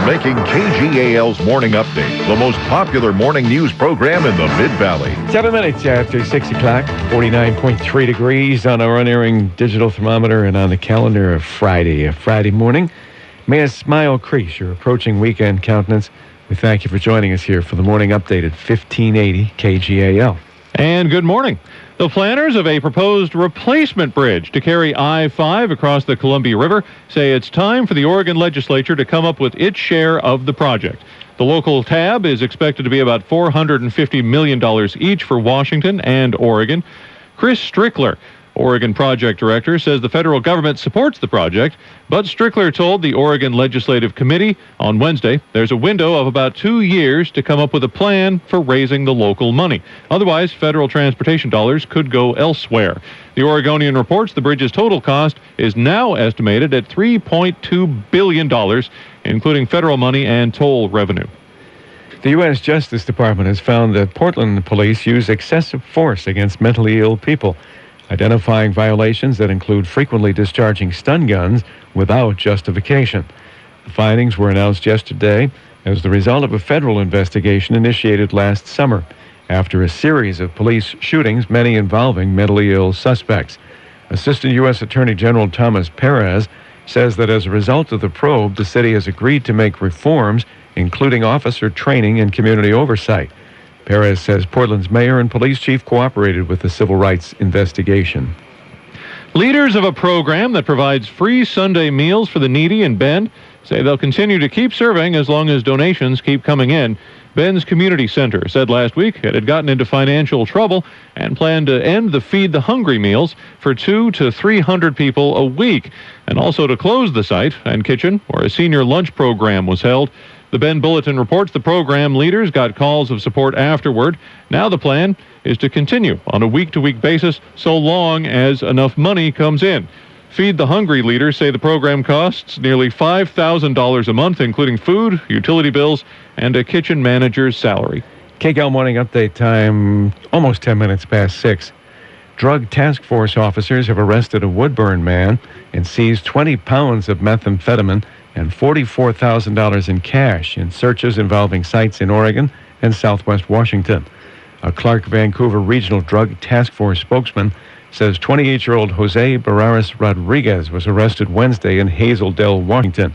for making KGAL's Morning Update the most popular morning news program in the Mid-Valley. 7 minutes after 6 o'clock, 49.3 degrees on our unerring digital thermometer and on the calendar of Friday morning. May a smile crease your approaching weekend countenance. We thank you for joining us here for the Morning Update at 1580 KGAL. And good morning. The planners of a proposed replacement bridge to carry I-5 across the Columbia River say it's time for the Oregon legislature to come up with its share of the project. The local tab is expected to be about $450 million each for Washington and Oregon. Chris Strickler, Oregon project director, says the federal government supports the project, but Strickler told the Oregon Legislative Committee on Wednesday there's a window of about 2 years to come up with a plan for raising the local money. Otherwise, federal transportation dollars could go elsewhere. The Oregonian reports the bridge's total cost is now estimated at $3.2 billion, including federal money and toll revenue. The U.S. Justice Department has found that Portland police use excessive force against mentally ill people, identifying violations that include frequently discharging stun guns without justification. The findings were announced yesterday as the result of a federal investigation initiated last summer after a series of police shootings, many involving mentally ill suspects. Assistant U.S. Attorney General Thomas Perez says that as a result of the probe, the city has agreed to make reforms, including officer training and community oversight. Perez says Portland's mayor and police chief cooperated with the civil rights investigation. Leaders of a program that provides free Sunday meals for the needy in Bend say they'll continue to keep serving as long as donations keep coming in. Bend's Community Center said last week it had gotten into financial trouble and planned to end the Feed the Hungry meals for 200 to 300 people a week, and also to close the site and kitchen where a senior lunch program was held. The Bend Bulletin reports the program leaders got calls of support afterward. Now the plan is to continue on a week-to-week basis so long as enough money comes in. Feed the Hungry leaders say the program costs nearly $5,000 a month, including food, utility bills, and a kitchen manager's salary. KGAL Morning Update time, almost 10 minutes past 6. Drug task force officers have arrested a Woodburn man and seized 20 pounds of methamphetamine and $44,000 in cash in searches involving sites in Oregon and southwest Washington. A Clark Vancouver Regional Drug Task Force spokesman says 28-year-old Jose Barraras Rodriguez was arrested Wednesday in Hazeldale, Washington.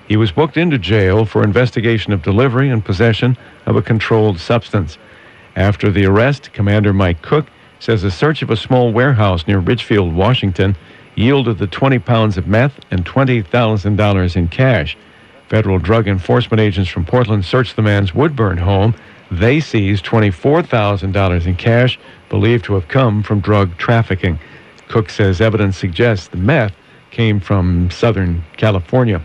He was booked into jail for investigation of delivery and possession of a controlled substance. After the arrest, Commander Mike Cook says a search of a small warehouse near Ridgefield, Washington, yielded the 20 pounds of meth and $20,000 in cash. Federal drug enforcement agents from Portland searched the man's Woodburn home. They seized $24,000 in cash, believed to have come from drug trafficking. Cook says evidence suggests the meth came from Southern California.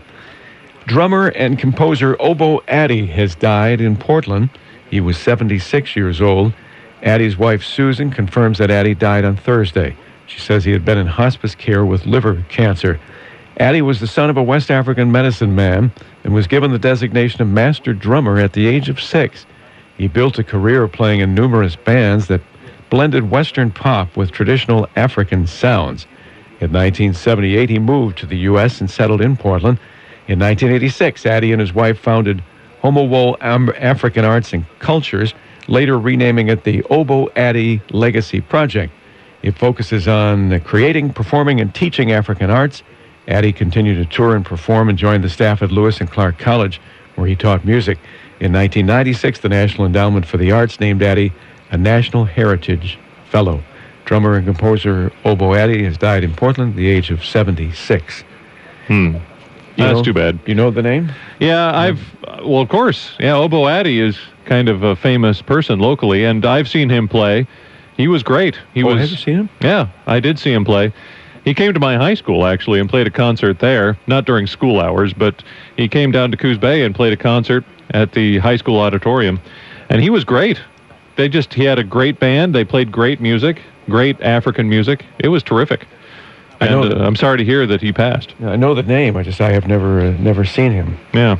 Drummer and composer Obo Addy has died in Portland. He was 76 years old. Addy's wife, Susan, confirms that Addy died on Thursday. She says he had been in hospice care with liver cancer. Addy was the son of a West African medicine man and was given the designation of master drummer at the age of 6. He built a career playing in numerous bands that blended Western pop with traditional African sounds. In 1978, he moved to the U.S. and settled in Portland. In 1986, Addy and his wife founded Homowo African Arts and Cultures, later renaming it the Obo Addy Legacy Project. It focuses on creating, performing, and teaching African arts. Addy continued to tour and perform and joined the staff at Lewis and Clark College, where he taught music. In 1996, the National Endowment for the Arts named Addy a National Heritage Fellow. Drummer and composer Obo Addy has died in Portland at the age of 76. That's too bad. You know the name? Yeah, well, of course. Yeah, Obo Addy is kind of a famous person locally, and I've seen him play. He was great. Have you seen him? Yeah, I did see him play. He came to my high school, actually, and played a concert there. Not during school hours, but he came down to Coos Bay and played a concert at the high school auditorium. And he was great. He had a great band. They played great music, great African music. It was terrific. I'm sorry to hear that he passed. I know the name. I have never seen him. Yeah.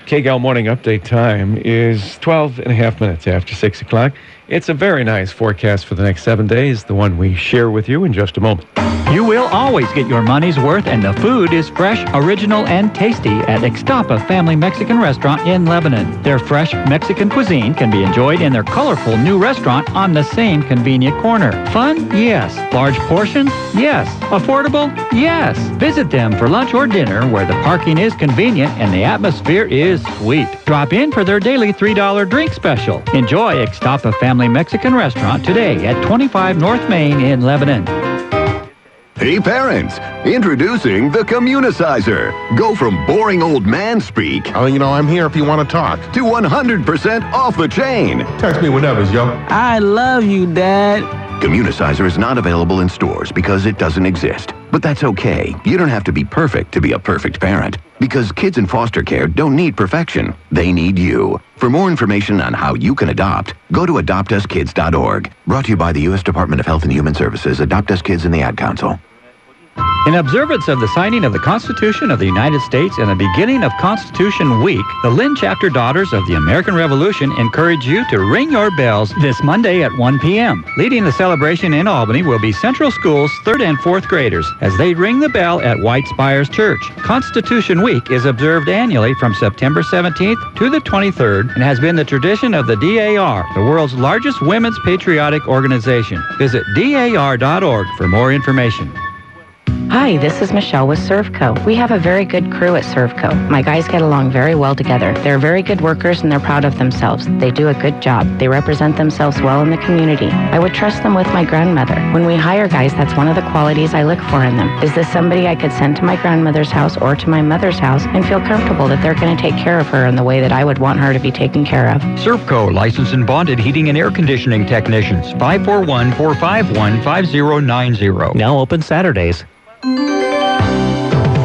KGAL Morning Update time is 12 and a half minutes after 6 o'clock. It's a very nice forecast for the next 7 days, the one we share with you in just a moment. You will always get your money's worth, and the food is fresh, original, and tasty at Ixtapa Family Mexican Restaurant in Lebanon. Their fresh Mexican cuisine can be enjoyed in their colorful new restaurant on the same convenient corner. Fun? Yes. Large portions? Yes. Affordable? Yes. Visit them for lunch or dinner where the parking is convenient and the atmosphere is sweet. Drop in for their daily $3 drink special. Enjoy Ixtapa Family Mexican Restaurant today at 25 North Main in Lebanon. Hey parents, introducing the Communicizer. Go from boring old man speak I'm here if you want to talk. to 100% off the chain. Text me whenever, yo. I love you, Dad. Communicizer is not available in stores because it doesn't exist. But that's okay. You don't have to be perfect to be a perfect parent. Because kids in foster care don't need perfection. They need you. For more information on how you can adopt, go to adoptuskids.org. Brought to you by the U.S. Department of Health and Human Services, Adopt Us Kids, and the Ad Council. In observance of the signing of the Constitution of the United States and the beginning of Constitution Week, the Lynn Chapter Daughters of the American Revolution encourage you to ring your bells this Monday at 1 p.m. Leading the celebration in Albany will be Central School's 3rd and 4th graders as they ring the bell at White Spires Church. Constitution Week is observed annually from September 17th to the 23rd and has been the tradition of the DAR, the world's largest women's patriotic organization. Visit DAR.org for more information. Hi, this is Michelle with Servco. We have a very good crew at Servco. My guys get along very well together. They're very good workers and they're proud of themselves. They do a good job. They represent themselves well in the community. I would trust them with my grandmother. When we hire guys, that's one of the qualities I look for in them. Is this somebody I could send to my grandmother's house or to my mother's house and feel comfortable that they're going to take care of her in the way that I would want her to be taken care of? Servco, licensed and bonded heating and air conditioning technicians. 541-451-5090. Now open Saturdays.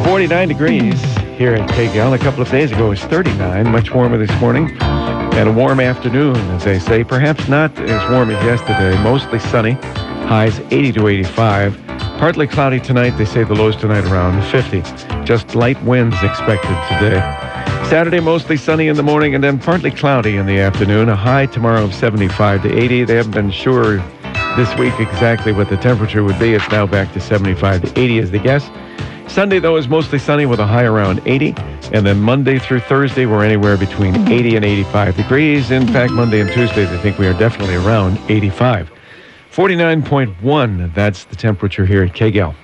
49 degrees here at KGAL. A couple of days ago it was 39, much warmer this morning. And a warm afternoon, as they say. Perhaps not as warm as yesterday. Mostly sunny. Highs 80 to 85. Partly cloudy tonight. They say the lows tonight around 50. Just light winds expected today. Saturday, mostly sunny in the morning and then partly cloudy in the afternoon. A high tomorrow of 75 to 80. They haven't been sure this week exactly what the temperature would be. It's now back to 75 to 80 is the guess. Sunday, though, is mostly sunny with a high around 80. And then Monday through Thursday, we're anywhere between 80 and 85 degrees. In fact, Monday and Tuesdays, I think we are definitely around 85. 49.1, that's the temperature here at KGAL.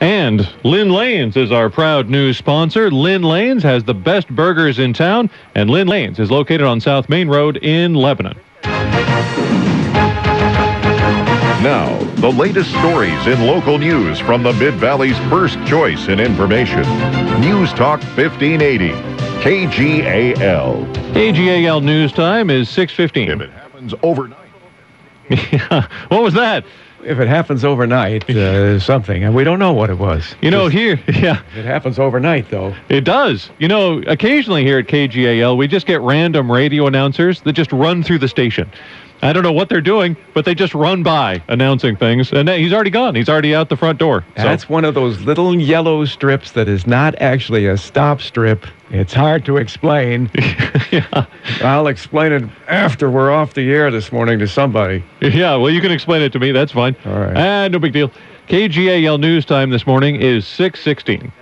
And Lynn Lanes is our proud news sponsor. Lynn Lanes has the best burgers in town, and Lynn Lanes is located on South Main Road in Lebanon. Now, the latest stories in local news from the Mid-Valley's first choice in information. News Talk 1580, KGAL. KGAL News Time is 6:15. If it happens overnight. Yeah. What was that? If it happens overnight, something, and we don't know what it was. Here, yeah. It happens overnight, though. It does. Occasionally here at KGAL, we just get random radio announcers that just run through the station. I don't know what they're doing, but they just run by announcing things, and he's already gone. He's already out the front door. So. That's one of those little yellow strips that is not actually a stop strip. It's hard to explain. Yeah. I'll explain it after we're off the air this morning to somebody. Yeah, well, you can explain it to me. That's fine. All right. No big deal. KGAL News Time this morning is 6:16.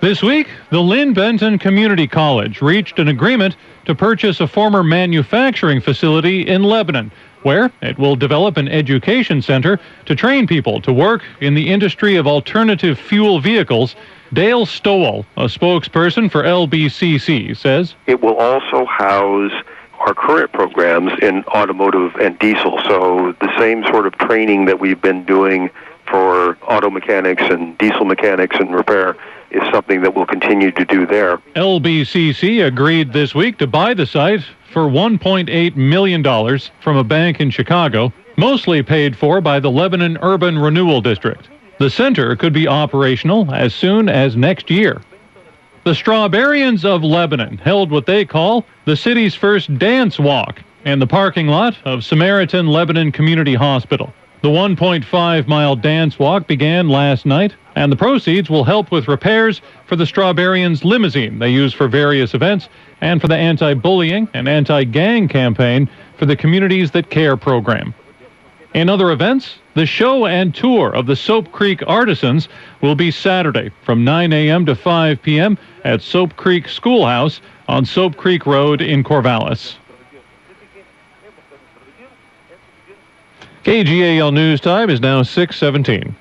This week, the Lynn Benton Community College reached an agreement to purchase a former manufacturing facility in Lebanon, where it will develop an education center to train people to work in the industry of alternative fuel vehicles. Dale Stowell, a spokesperson for LBCC, says, it will also house our current programs in automotive and diesel. So the same sort of training that we've been doing for auto mechanics and diesel mechanics and repair is something that we'll continue to do there. LBCC agreed this week to buy the site for $1.8 million from a bank in Chicago, mostly paid for by the Lebanon Urban Renewal District. The center could be operational as soon as next year. The Strawberrians of Lebanon held what they call the city's first dance walk in the parking lot of Samaritan Lebanon Community Hospital. The 1.5-mile dance walk began last night, and the proceeds will help with repairs for the Strawberrians limousine they use for various events and for the anti-bullying and anti-gang campaign for the Communities That Care program. In other events, the show and tour of the Soap Creek Artisans will be Saturday from 9 a.m. to 5 p.m. at Soap Creek Schoolhouse on Soap Creek Road in Corvallis. KGAL News Time is now 6:17.